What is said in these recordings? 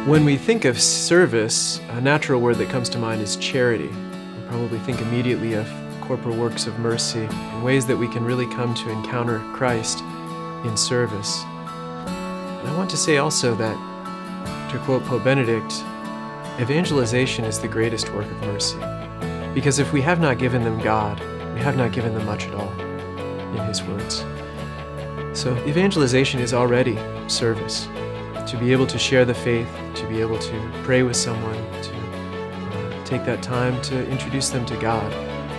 When we think of service, a natural word that comes to mind is charity. We probably think immediately of corporal works of mercy and ways that we can really come to encounter Christ in service. And I want to say also that, to quote Pope Benedict, evangelization is the greatest work of mercy. Because if we have not given them God, we have not given them much at all, in his words. So evangelization is already service. To be able to share the faith, to be able to pray with someone, to take that time to introduce them to God.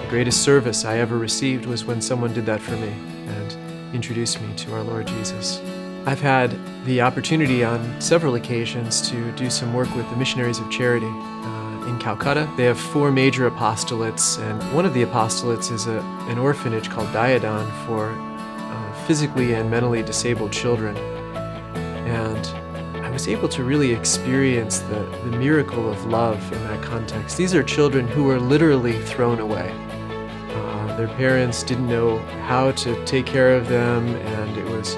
The greatest service I ever received was when someone did that for me and introduced me to our Lord Jesus. I've had the opportunity on several occasions to do some work with the Missionaries of Charity in Calcutta. They have 4 major apostolates, and one of the apostolates is an orphanage called Diadon for physically and mentally disabled children. And I was able to really experience the miracle of love in that context. These are children who were literally thrown away. Their parents didn't know how to take care of them, and it was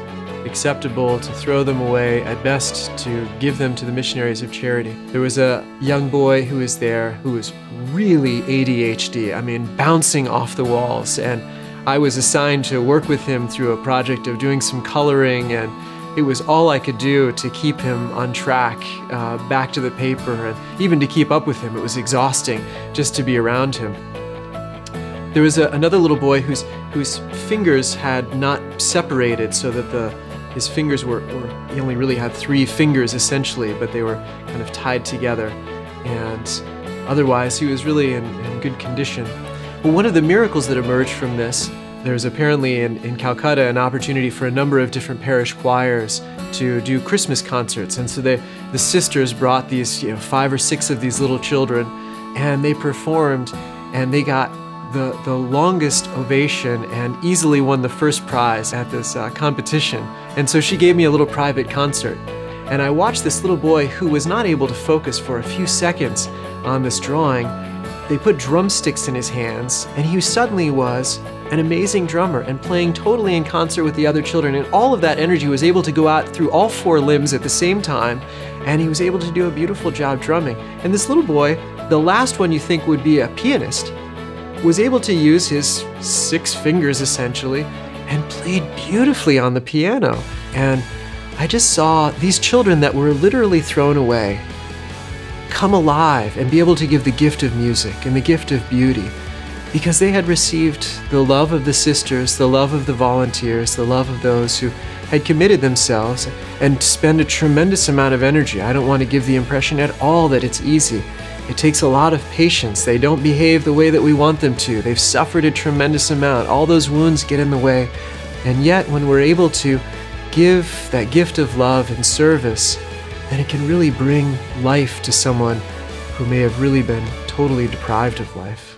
acceptable to throw them away, at best to give them to the Missionaries of Charity. There was a young boy who was there who was really ADHD, I mean bouncing off the walls, and I was assigned to work with him through a project of doing some coloring, and it was all I could do to keep him on track, back to the paper, and even to keep up with him. It was exhausting just to be around him. There was another little boy whose fingers had not separated, so that his fingers he only really had 3 fingers essentially, but they were kind of tied together. And otherwise, he was really in good condition. But one of the miracles that emerged from this, there's apparently in Calcutta an opportunity for a number of different parish choirs to do Christmas concerts. And so the sisters brought these 5 or 6 of these little children, and they performed, and they got the longest ovation and easily won the first prize at this competition. And so she gave me a little private concert. And I watched this little boy who was not able to focus for a few seconds on this drawing. They put drumsticks in his hands, and he suddenly was an amazing drummer and playing totally in concert with the other children. And all of that energy was able to go out through all 4 limbs at the same time, and he was able to do a beautiful job drumming. And this little boy, the last one you think would be a pianist, was able to use his 6 fingers essentially and played beautifully on the piano. And I just saw these children that were literally thrown away come alive and be able to give the gift of music and the gift of beauty, because they had received the love of the sisters, the love of the volunteers, the love of those who had committed themselves and spend a tremendous amount of energy. I don't want to give the impression at all that it's easy. It takes a lot of patience. They don't behave the way that we want them to. They've suffered a tremendous amount. All those wounds get in the way. And yet, when we're able to give that gift of love and service, then it can really bring life to someone who may have really been totally deprived of life.